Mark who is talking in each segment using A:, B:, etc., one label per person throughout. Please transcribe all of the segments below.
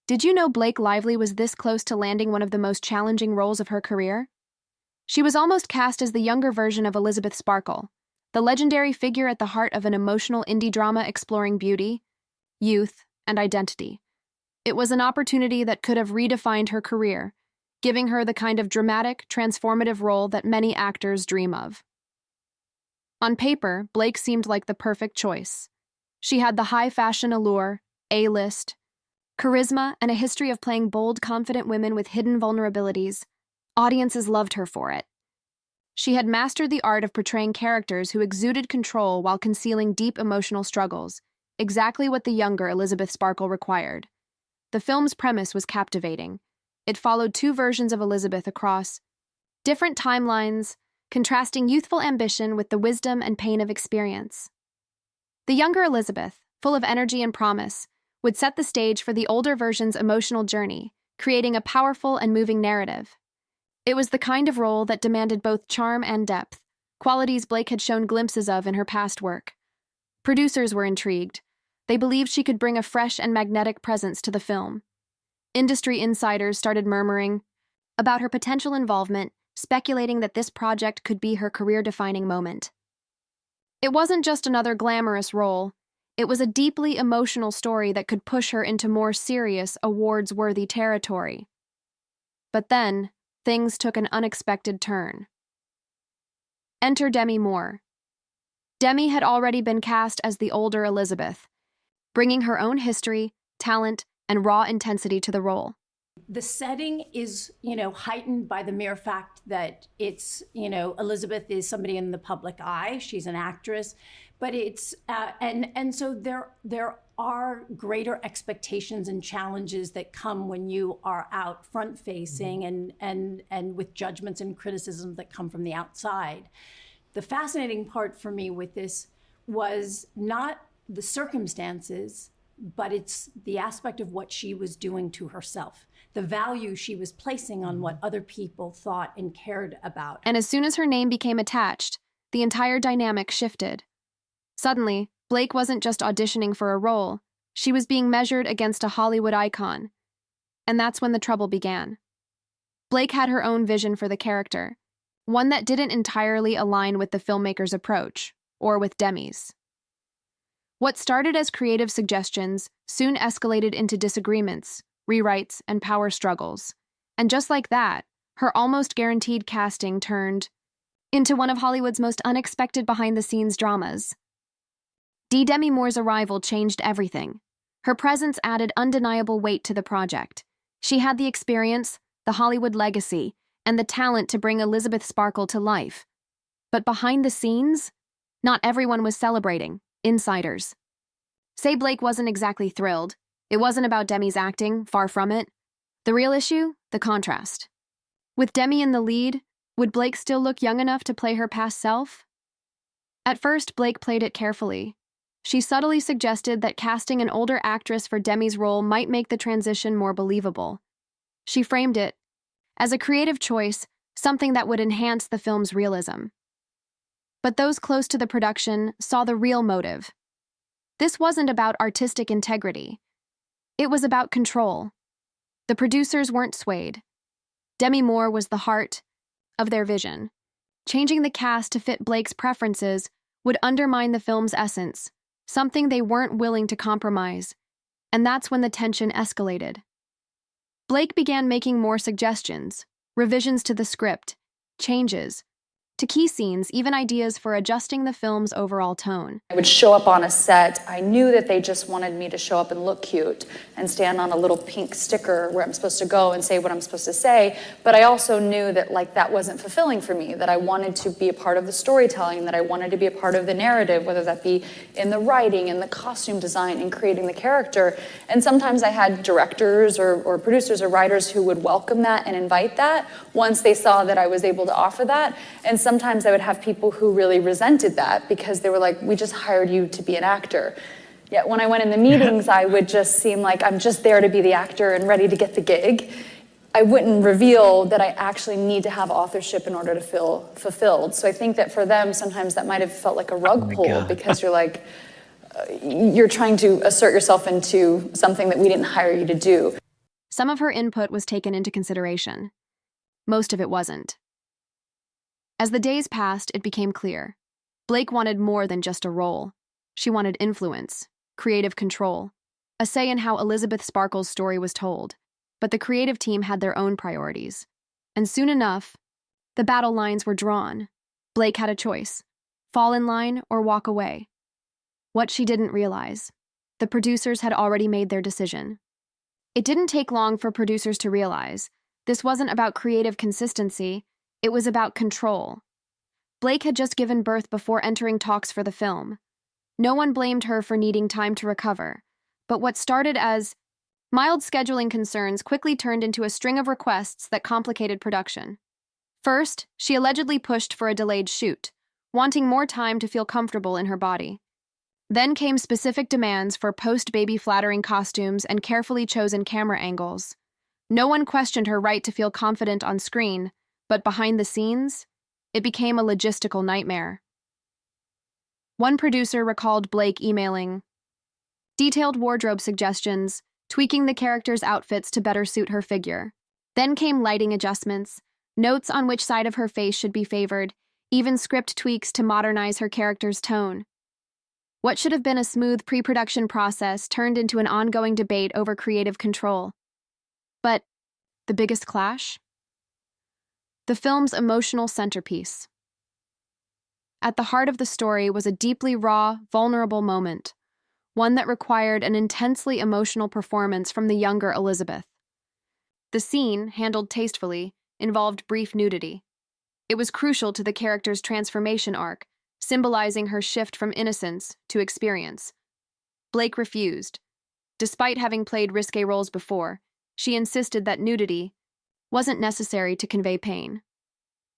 A: Did you know Blake Lively was this close to landing one of the most challenging roles of her career? She was almost cast as the younger version of Elizabeth Sparkle, the legendary figure at the heart of an emotional indie drama exploring beauty, youth, and identity. It was an opportunity that could have redefined her career, giving her the kind of dramatic, transformative role that many actors dream of. On paper, Blake seemed like the perfect choice. She had the high-fashion allure, A-list, charisma, and a history of playing bold, confident women with hidden vulnerabilities. Audiences loved her for it. She had mastered the art of portraying characters who exuded control while concealing deep emotional struggles, exactly what the younger Elizabeth Sparkle required. The film's premise was captivating. It followed two versions of Elizabeth across different timelines, contrasting youthful ambition with the wisdom and pain of experience. The younger Elizabeth, full of energy and promise, would set the stage for the older version's emotional journey, creating a powerful and moving narrative. It was the kind of role that demanded both charm and depth, qualities Blake had shown glimpses of in her past work. Producers were intrigued. They believed she could bring a fresh and magnetic presence to the film. Industry insiders started murmuring about her potential involvement, speculating that this project could be her career-defining moment. It wasn't just another glamorous role. It was a deeply emotional story that could push her into more serious, awards-worthy territory. But then, things took an unexpected turn. Enter Demi Moore. Demi had already been cast as the older Elizabeth, bringing her own history, talent, and raw intensity to the role.
B: The setting is, heightened by the mere fact that it's, Elizabeth is somebody in the public eye. She's an actress, but it's, and so there are greater expectations and challenges that come when you are out front facing and with judgments and criticisms that come from the outside. The fascinating part for me with this was not the circumstances, but it's the aspect of what she was doing to herself, the value she was placing on what other people thought and cared about.
A: And as soon as her name became attached, the entire dynamic shifted. Suddenly, Blake wasn't just auditioning for a role, she was being measured against a Hollywood icon. And that's when the trouble began. Blake had her own vision for the character, one that didn't entirely align with the filmmaker's approach, or with Demi's. What started as creative suggestions soon escalated into disagreements, rewrites, and power struggles. And just like that, her almost guaranteed casting turned into one of Hollywood's most unexpected behind-the-scenes dramas. Demi Moore's arrival changed everything. Her presence added undeniable weight to the project. She had the experience, the Hollywood legacy, and the talent to bring Elizabeth Sparkle to life. But behind the scenes, not everyone was celebrating. Insiders say Blake wasn't exactly thrilled. It wasn't about Demi's acting, far from it. The real issue? The contrast. With Demi in the lead, would Blake still look young enough to play her past self? At first, Blake played it carefully. She subtly suggested that casting an older actress for Demi's role might make the transition more believable. She framed it as a creative choice, something that would enhance the film's realism. But those close to the production saw the real motive. This wasn't about artistic integrity. It was about control. The producers weren't swayed. Demi Moore was the heart of their vision. Changing the cast to fit Blake's preferences would undermine the film's essence, something they weren't willing to compromise. And that's when the tension escalated. Blake began making more suggestions, revisions to the script, changes to key scenes, even ideas for adjusting the film's overall tone.
C: I would show up on a set. I knew that they just wanted me to show up and look cute and stand on a little pink sticker where I'm supposed to go and say what I'm supposed to say. But I also knew that that wasn't fulfilling for me, that I wanted to be a part of the storytelling, that I wanted to be a part of the narrative, whether that be in the writing, in the costume design, in creating the character. And sometimes I had directors or producers or writers who would welcome that and invite that once they saw that I was able to offer that. And sometimes I would have people who really resented that because they were like, we just hired you to be an actor. Yet when I went in the meetings, I would just seem like I'm just there to be the actor and ready to get the gig. I wouldn't reveal that I actually need to have authorship in order to feel fulfilled. So I think that for them, sometimes that might have felt like a rug pull because you're like, you're trying to assert yourself into something that we didn't hire you to do.
A: Some of her input was taken into consideration. Most of it wasn't. As the days passed, it became clear. Blake wanted more than just a role. She wanted influence, creative control, a say in how Elizabeth Sparkle's story was told. But the creative team had their own priorities. And soon enough, the battle lines were drawn. Blake had a choice: fall in line or walk away. What she didn't realize, the producers had already made their decision. It didn't take long for producers to realize this wasn't about creative consistency, it was about control. Blake had just given birth before entering talks for the film. No one blamed her for needing time to recover, but what started as mild scheduling concerns quickly turned into a string of requests that complicated production. First, she allegedly pushed for a delayed shoot, wanting more time to feel comfortable in her body. Then came specific demands for post-baby flattering costumes and carefully chosen camera angles. No one questioned her right to feel confident on screen, but behind the scenes, it became a logistical nightmare. One producer recalled Blake emailing detailed wardrobe suggestions, tweaking the character's outfits to better suit her figure. Then came lighting adjustments, notes on which side of her face should be favored, even script tweaks to modernize her character's tone. What should have been a smooth pre-production process turned into an ongoing debate over creative control. But the biggest clash? The film's emotional centerpiece. At the heart of the story was a deeply raw, vulnerable moment, one that required an intensely emotional performance from the younger Elizabeth. The scene, handled tastefully, involved brief nudity. It was crucial to the character's transformation arc, symbolizing her shift from innocence to experience. Blake refused. Despite having played risque roles before, she insisted that nudity wasn't necessary to convey pain.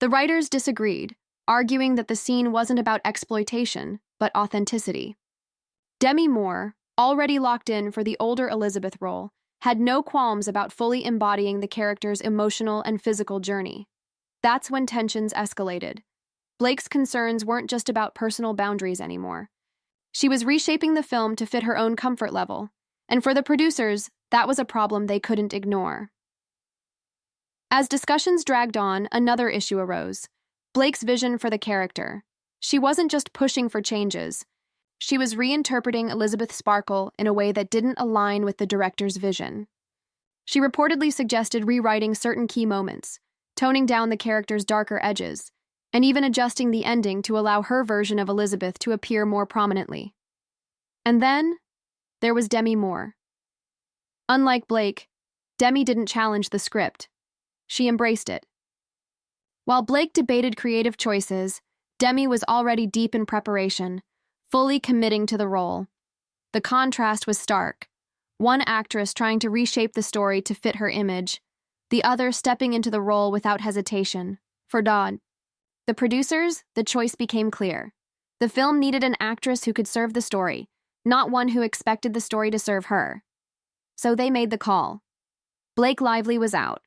A: The writers disagreed, arguing that the scene wasn't about exploitation, but authenticity. Demi Moore, already locked in for the older Elizabeth role, had no qualms about fully embodying the character's emotional and physical journey. That's when tensions escalated. Blake's concerns weren't just about personal boundaries anymore. She was reshaping the film to fit her own comfort level, and for the producers, that was a problem they couldn't ignore. As discussions dragged on, another issue arose: Blake's vision for the character. She wasn't just pushing for changes. She was reinterpreting Elizabeth Sparkle in a way that didn't align with the director's vision. She reportedly suggested rewriting certain key moments, toning down the character's darker edges, and even adjusting the ending to allow her version of Elizabeth to appear more prominently. And then, there was Demi Moore. Unlike Blake, Demi didn't challenge the script. She embraced it. While Blake debated creative choices, Demi was already deep in preparation, fully committing to the role. The contrast was stark. One actress trying to reshape the story to fit her image, the other stepping into the role without hesitation. For Dodd. The producers, the choice became clear. The film needed an actress who could serve the story, not one who expected the story to serve her. So they made the call. Blake Lively was out.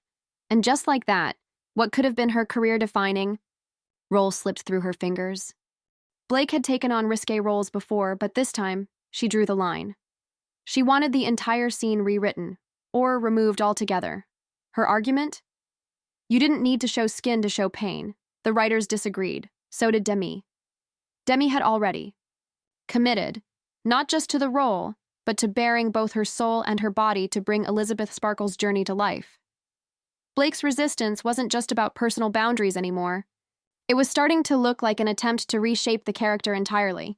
A: And just like that, what could have been her career-defining role slipped through her fingers. Blake had taken on risque roles before, but this time, she drew the line. She wanted the entire scene rewritten, or removed altogether. Her argument? You didn't need to show skin to show pain. The writers disagreed. So did Demi. Demi had already committed, not just to the role, but to bearing both her soul and her body to bring Elizabeth Sparkle's journey to life. Blake's resistance wasn't just about personal boundaries anymore. It was starting to look like an attempt to reshape the character entirely,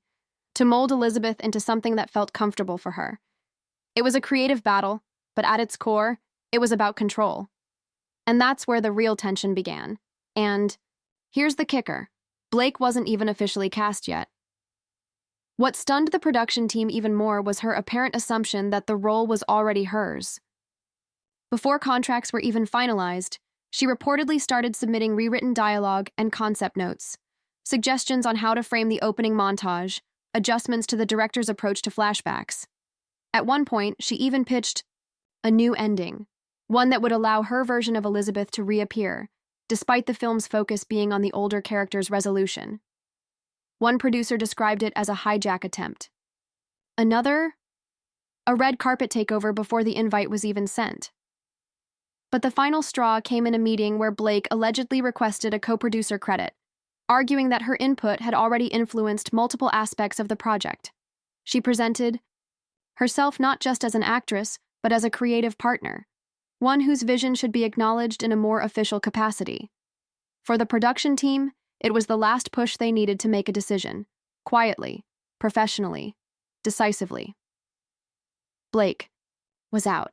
A: to mold Elizabeth into something that felt comfortable for her. It was a creative battle, but at its core, it was about control. And that's where the real tension began. And here's the kicker: Blake wasn't even officially cast yet. What stunned the production team even more was her apparent assumption that the role was already hers. Before contracts were even finalized, she reportedly started submitting rewritten dialogue and concept notes, suggestions on how to frame the opening montage, adjustments to the director's approach to flashbacks. At one point, she even pitched a new ending, one that would allow her version of Elizabeth to reappear, despite the film's focus being on the older character's resolution. One producer described it as a hijack attempt. Another, a red carpet takeover before the invite was even sent. But the final straw came in a meeting where Blake allegedly requested a co-producer credit, arguing that her input had already influenced multiple aspects of the project. She presented herself not just as an actress, but as a creative partner, one whose vision should be acknowledged in a more official capacity. For the production team, it was the last push they needed to make a decision, quietly, professionally, decisively. Blake was out.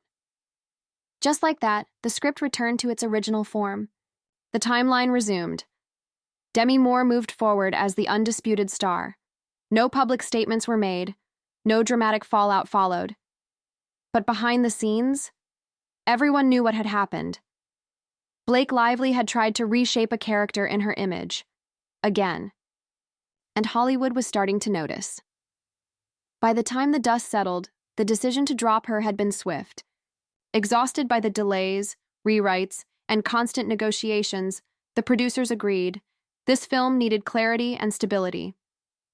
A: Just like that, the script returned to its original form. The timeline resumed. Demi Moore moved forward as the undisputed star. No public statements were made, no dramatic fallout followed. But behind the scenes, everyone knew what had happened. Blake Lively had tried to reshape a character in her image, again. And Hollywood was starting to notice. By the time the dust settled, the decision to drop her had been swift. Exhausted by the delays, rewrites, and constant negotiations, the producers agreed. This film needed clarity and stability.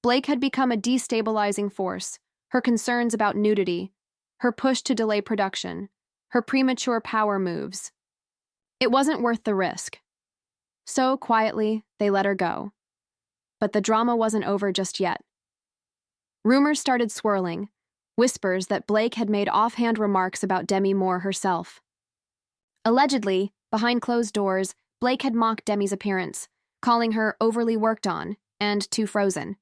A: Blake had become a destabilizing force. Her concerns about nudity, her push to delay production, her premature power moves. It wasn't worth the risk. So, quietly, they let her go. But the drama wasn't over just yet. Rumors started swirling, whispers that Blake had made offhand remarks about Demi Moore herself. Allegedly, behind closed doors, Blake had mocked Demi's appearance, calling her overly worked on and too frozen.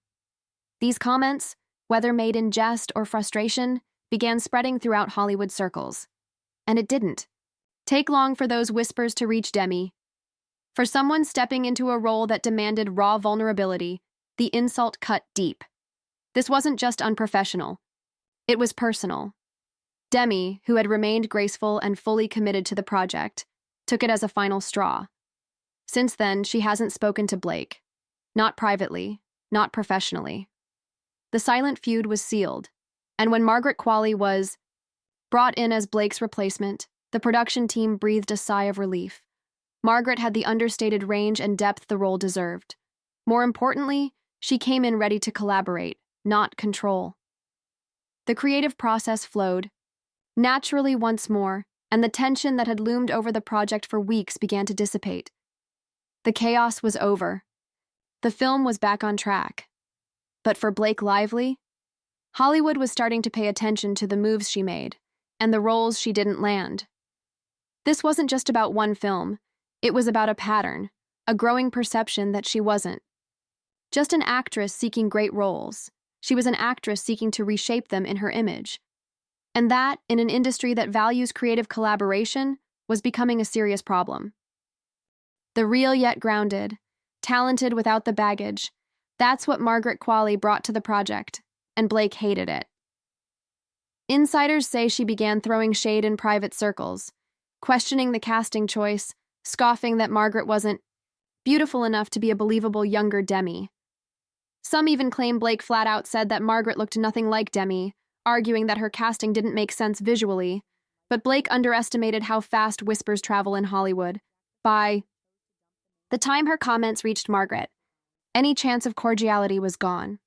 A: These comments, whether made in jest or frustration, began spreading throughout Hollywood circles. And it didn't take long for those whispers to reach Demi. For someone stepping into a role that demanded raw vulnerability, the insult cut deep. This wasn't just unprofessional. It was personal. Demi, who had remained graceful and fully committed to the project, took it as a final straw. Since then, she hasn't spoken to Blake. Not privately, not professionally. The silent feud was sealed, and when Margaret Qualley was brought in as Blake's replacement, the production team breathed a sigh of relief. Margaret had the understated range and depth the role deserved. More importantly, she came in ready to collaborate, not control. The creative process flowed naturally once more, and the tension that had loomed over the project for weeks began to dissipate. The chaos was over. The film was back on track. But for Blake Lively, Hollywood was starting to pay attention to the moves she made and the roles she didn't land. This wasn't just about one film. It was about a pattern, a growing perception that she wasn't just an actress seeking great roles. She was an actress seeking to reshape them in her image. And that, in an industry that values creative collaboration, was becoming a serious problem. The real yet grounded, talented without the baggage, that's what Margaret Qualley brought to the project, and Blake hated it. Insiders say she began throwing shade in private circles, questioning the casting choice, scoffing that Margaret wasn't beautiful enough to be a believable younger Demi. Some even claim Blake flat out said that Margaret looked nothing like Demi, arguing that her casting didn't make sense visually, but Blake underestimated how fast whispers travel in Hollywood. By the time her comments reached Margaret, any chance of cordiality was gone.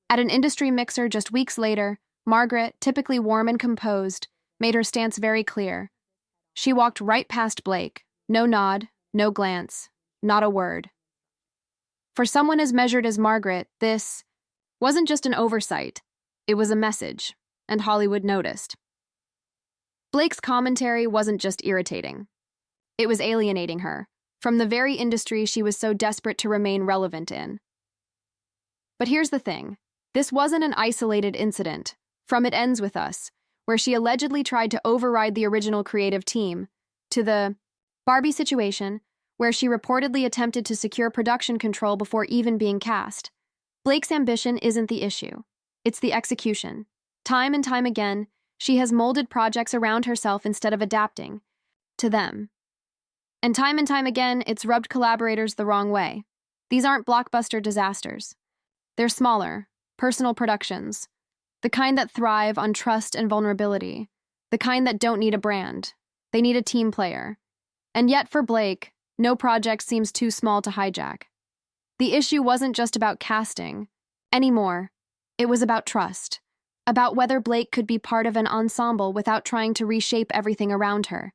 A: At an industry mixer just weeks later, Margaret, typically warm and composed, made her stance very clear. She walked right past Blake, no nod, no glance, not a word. For someone as measured as Margaret, this wasn't just an oversight, it was a message, and Hollywood noticed. Blake's commentary wasn't just irritating. It was alienating her from the very industry she was so desperate to remain relevant in. But here's the thing. This wasn't an isolated incident. From It Ends With Us, where she allegedly tried to override the original creative team, to the Barbie situation, where she reportedly attempted to secure production control before even being cast. Blake's ambition isn't the issue. It's the execution. Time and time again, she has molded projects around herself instead of adapting to them. And time again, it's rubbed collaborators the wrong way. These aren't blockbuster disasters. They're smaller, personal productions, the kind that thrive on trust and vulnerability, the kind that don't need a brand. They need a team player. And yet for Blake, no project seems too small to hijack. The issue wasn't just about casting anymore. It was about trust, about whether Blake could be part of an ensemble without trying to reshape everything around her.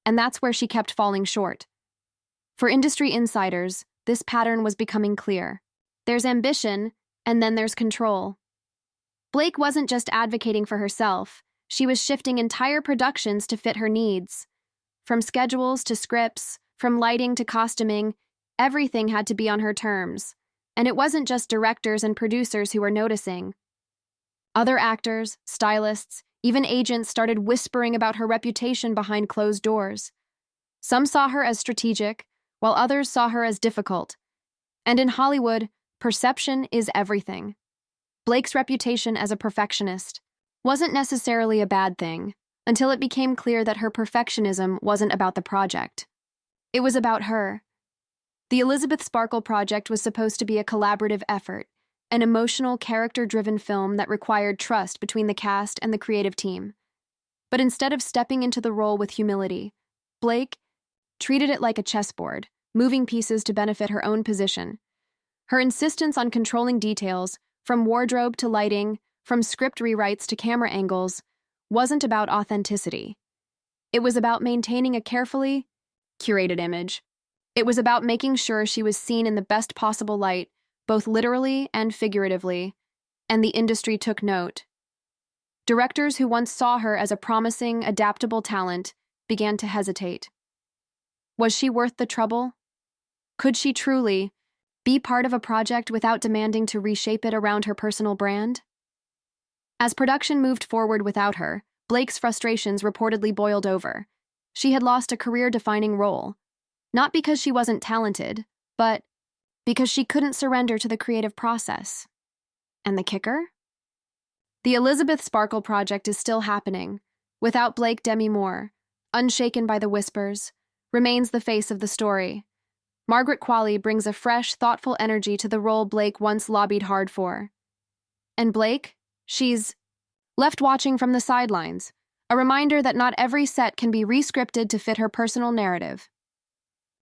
A: And that's where she kept falling short. For industry insiders, this pattern was becoming clear. There's ambition, and then there's control. Blake wasn't just advocating for herself, she was shifting entire productions to fit her needs. From schedules to scripts, from lighting to costuming, everything had to be on her terms. And it wasn't just directors and producers who were noticing. Other actors, stylists, even agents started whispering about her reputation behind closed doors. Some saw her as strategic, while others saw her as difficult. And in Hollywood, perception is everything. Blake's reputation as a perfectionist wasn't necessarily a bad thing, until it became clear that her perfectionism wasn't about the project. It was about her. The Elizabeth Sparkle project was supposed to be a collaborative effort, an emotional, character-driven film that required trust between the cast and the creative team. But instead of stepping into the role with humility, Blake treated it like a chessboard, moving pieces to benefit her own position. Her insistence on controlling details, from wardrobe to lighting, from script rewrites to camera angles, wasn't about authenticity. It was about maintaining a carefully curated image. It was about making sure she was seen in the best possible light, both literally and figuratively, and the industry took note. Directors who once saw her as a promising, adaptable talent began to hesitate. Was she worth the trouble? Could she truly be part of a project without demanding to reshape it around her personal brand? As production moved forward without her, Blake's frustrations reportedly boiled over. She had lost a career-defining role, not because she wasn't talented, but because she couldn't surrender to the creative process. And the kicker? The Elizabeth Sparkle project is still happening, without Demi Moore, unshaken by the whispers, remains the face of the story. Margaret Qualley brings a fresh, thoughtful energy to the role Blake once lobbied hard for. And Blake? She's left watching from the sidelines, a reminder that not every set can be re-scripted to fit her personal narrative.